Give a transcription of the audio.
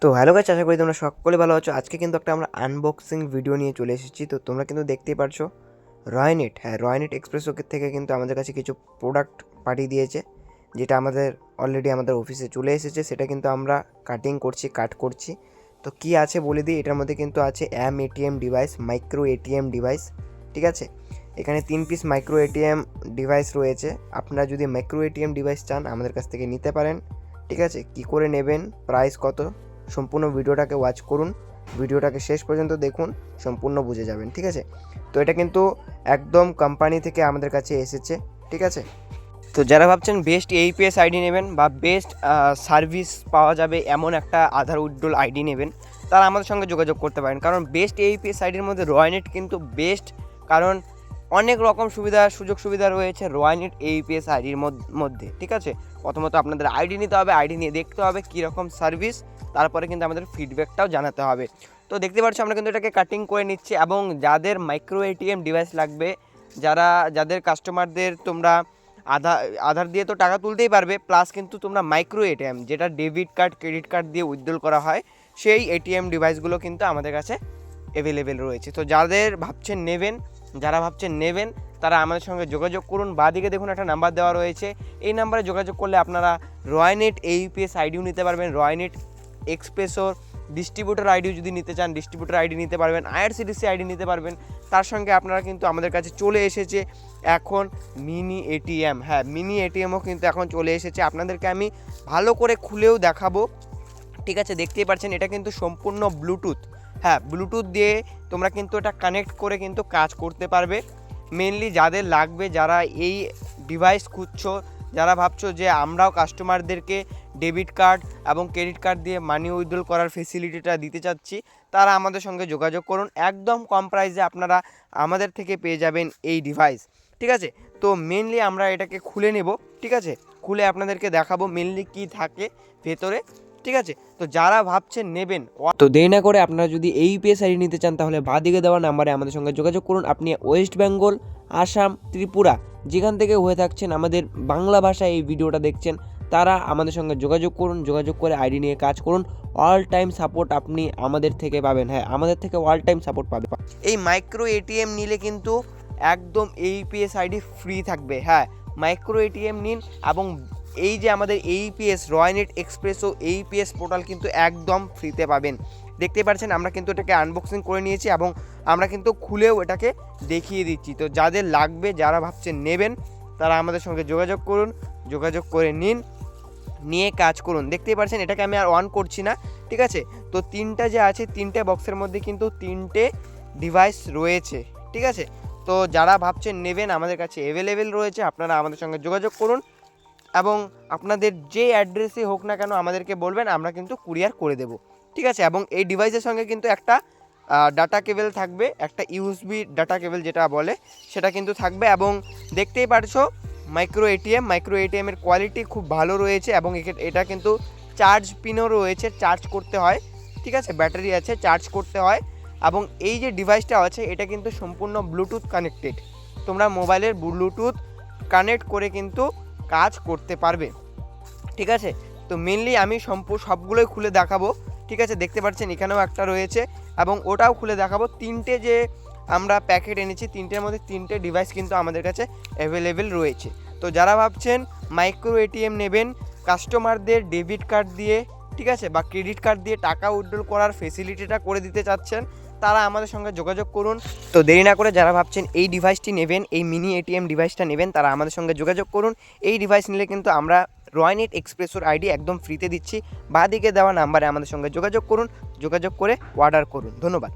তো hello guys, আশা করি তোমরা সকলে ভালো আছো। আজকে কিন্তু একটা আমরা আনবক্সিং ভিডিও নিয়ে চলে এসেছি। তো তোমরা কিন্তু দেখতেই পারছো রয়নেট, রয়নেট এক্সপ্রেস থেকে কিন্তু আমাদের কাছে কিছু প্রোডাক্ট পাঠিয়ে দিয়েছে, যেটা আমাদের অলরেডি আমাদের অফিসে চলে এসেছে। সেটা কিন্তু আমরা কাট করছি। তো কি আছে বলে দিই, এটার মধ্যে কিন্তু আছে ATM device, micro ATM device. ঠিক আছে, এখানে 3 পিস মাইক্রো এটিএম ডিভাইস রয়েছে। আপনারা যদি মাইক্রো এটিএম ডিভাইস চান আমাদের কাছ থেকে নিতে পারেন। ঠিক আছে, কী করে নেবেন, প্রাইস কত, সম্পূর্ণ ভিডিওটাকে ওয়াচ করুন, ভিডিওটাকে শেষ পর্যন্ত দেখুন, সম্পূর্ণ বুঝে যাবেন। ঠিক আছে, তো এটা কিন্তু একদম কোম্পানি থেকে আমাদের কাছে এসেছে। ঠিক আছে, তো যারা ভাবছেন বেস্ট এইপিএস আইডি নেবেন বা বেস্ট সার্ভিস পাওয়া যাবে এমন একটা আধার উইথড্রল আইডি নেবেন, তারা আমাদের সঙ্গে যোগাযোগ করতে পারেন। কারণ বেস্ট এইপিএস আইডির মধ্যে রয়নেট কিন্তু বেস্ট, কারণ অনেক রকম সুযোগ সুবিধা রয়েছে রয়নেট এইপিএস আইডির মধ্যে। ঠিক আছে, প্রথমত আপনাদের আইডি নিতে হবে, আইডি নিয়ে দেখতে হবে কীরকম সার্ভিস, তারপরে কিন্তু আমাদের ফিডব্যাকটাও জানাতে হবে। তো দেখতে পাচ্ছ আমরা কিন্তু এটাকে কাটিং করে নিচ্ছি। এবং যাদের মাইক্রো এটিএম ডিভাইস লাগবে, যাদের কাস্টমারদের তোমরা আধার দিয়ে তো টাকা তুলতেই পারবে, প্লাস কিন্তু তোমরা মাইক্রো এটিএম, যেটা ডেবিট কার্ড ক্রেডিট কার্ড দিয়ে উইথড্রল করা হয়, সেই এটিএম ডিভাইসগুলো কিন্তু আমাদের কাছে অ্যাভেলেবেল রয়েছে। তো যারা ভাবছেন নেবেন তারা আমাদের সঙ্গে যোগাযোগ করুন। বাঁদিকে দেখুন একটা নাম্বার দেওয়া রয়েছে, এই নাম্বারে যোগাযোগ করলে আপনারা রয়নেট এইপিএস আইডিও নিতে পারবেন, রয়নেট এক্সপ্রেসোর ডিস্ট্রিবিউটার আইডিও যদি নিতে চান ডিস্ট্রিবিউটার আইডি নিতে পারবেন, আইআরসিটিসি আইডি নিতে পারবেন। তার সঙ্গে আপনারা কিন্তু আমাদের কাছে চলে এসেছে এখন মিনি এটিএম, মিনি এটিএমও কিন্তু এখন চলে এসেছে। আপনাদেরকে আমি ভালো করে খুলেও দেখাবো। ঠিক আছে, দেখতেই পাচ্ছেন এটা কিন্তু সম্পূর্ণ ব্লুটুথ, ব্লুটুথ দিয়ে তোমরা কিন্তু এটা কানেক্ট করে কিন্তু কাজ করতে পারবে। মেনলি যাদের লাগবে, যারা এই ডিভাইস খুঁজছো, যারা ভাবছো যে আমরাও কাস্টমারদেরকে ডেবিট কার্ড এবং ক্রেডিট কার্ড দিয়ে মানি উইথড্রল করার ফেসিলিটিটা দিতে চাচ্ছি, তারা আমাদের সঙ্গে যোগাযোগ করুন। একদম কম প্রাইসে আপনারা আমাদের থেকে পেয়ে যাবেন এই ডিভাইস। ঠিক আছে, তো মেনলি আমরা এটাকে খুলে নেব। ঠিক আছে, খুলে আপনাদেরকে দেখাবো মেনলি কি থাকে ভেতরে। ঠিক আছে, তো যারা ভাবছেন নেবেন, তো দেরি না করে আপনারা যদি এইপিএস আইডি নিতে চান তাহলে বাঁদিকে দেওয়া নাম্বারে আমাদের সঙ্গে যোগাযোগ করুন। আপনি ওয়েস্ট বেঙ্গল, আসাম, ত্রিপুরা যেখান থেকে হয়ে থাকছেন, আমাদের বাংলা ভাষায় এই ভিডিওটা দেখছেন, তারা আমাদের সঙ্গে যোগাযোগ করুন। যোগাযোগ করে আইডি নিয়ে কাজ করুন। অল টাইম সাপোর্ট আপনি আমাদের থেকে পাবেন। আমাদের থেকে অল টাইম সাপোর্ট পাবে। এই মাইক্রো এটিএম নিলে কিন্তু একদম এইপিএস আইডি ফ্রি থাকবে। মাইক্রো এটিএম নিন এবং এই যে আমাদের এইপিএস রয়নেট এক্সপ্রেসও এইপিএস পোর্টাল কিন্তু একদম ফ্রিতে পাবেন। দেখতে পাচ্ছেন আমরা কিন্তু এটাকে আনবক্সিং করে নিয়েছি এবং আমরা কিন্তু খুলেও এটাকে দেখিয়ে দিচ্ছি। তো যাদের লাগবে, যারা ভাবছেন নেবেন, তারা আমাদের সঙ্গে যোগাযোগ করুন, যোগাযোগ করে নিয়ে কাজ করুন। দেখতেই পাচ্ছেন এটাকে আমি আর অন করছি না। ঠিক আছে, তো তিনটা যে আছে, তিনটে বক্সের মধ্যে কিন্তু তিনটে ডিভাইস রয়েছে। ঠিক আছে, তো যারা ভাবছেন নেবেন আমাদের কাছে অ্যাভেলেবেল রয়েছে, আপনারা আমাদের সঙ্গে যোগাযোগ করুন এবং আপনাদের যে অ্যাড্রেসে হোক না কেন আমাদেরকে বলবেন, আমরা কিন্তু কুরিয়ার করে দেব। ঠিক আছে, এবং এই ডিভাইসের সঙ্গে কিন্তু একটা ডাটা কেবল থাকবে, একটা ইউএসবি ডাটা কেবল যেটা বলে সেটা কিন্তু থাকবে। এবং দেখতেই পারছো মাইক্রো এটিএমের কোয়ালিটি খুব ভালো রয়েছে এবং এটা কিন্তু চার্জ পিনও রয়েছে, চার্জ করতে হয়। ঠিক আছে, ব্যাটারি আছে, চার্জ করতে হয়। এবং এই যে ডিভাইসটা আছে এটা কিন্তু সম্পূর্ণ ব্লুটুথ কানেক্টেড, তোমরা মোবাইলের ব্লুটুথ কানেক্ট করে কিন্তু কাজ করতে পারবে। ঠিক আছে, তো মেনলি আমি সবগুলোই খুলে দেখাবো। ঠিক আছে, দেখতে পাচ্ছেন এখানেও একটা রয়েছে এবং ওটাও খুলে দেখাবো। তিনটে যে আমরা প্যাকেট এনেছি, তিনটের মধ্যে তিনটে ডিভাইস কিন্তু আমাদের কাছে অ্যাভেলেবেল রয়েছে। তো যারা ভাবছেন মাইক্রো এটিএম নেবেন, কাস্টমারদের ডেবিট কার্ড দিয়ে, ঠিক আছে, বা ক্রেডিট কার্ড দিয়ে টাকা উইথড্রল করার ফেসিলিটিটা করে দিতে চাচ্ছেন, তারা আমাদের সঙ্গে যোগাযোগ করুন। তো দেরি না করে যারা ভাবছেন এই ডিভাইসটি নেবেন, এই মিনি এটিএম ডিভাইসটা নেবেন, তারা আমাদের সঙ্গে যোগাযোগ করুন। এই ডিভাইস নিলে কিন্তু আমরা রয়নেট এক্সপ্রেসোর আইডি একদম ফ্রিতে দিচ্ছি। বাঁদিকে দেওয়া নাম্বারে আমাদের সঙ্গে যোগাযোগ করুন, যোগাযোগ করে অর্ডার করুন। ধন্যবাদ।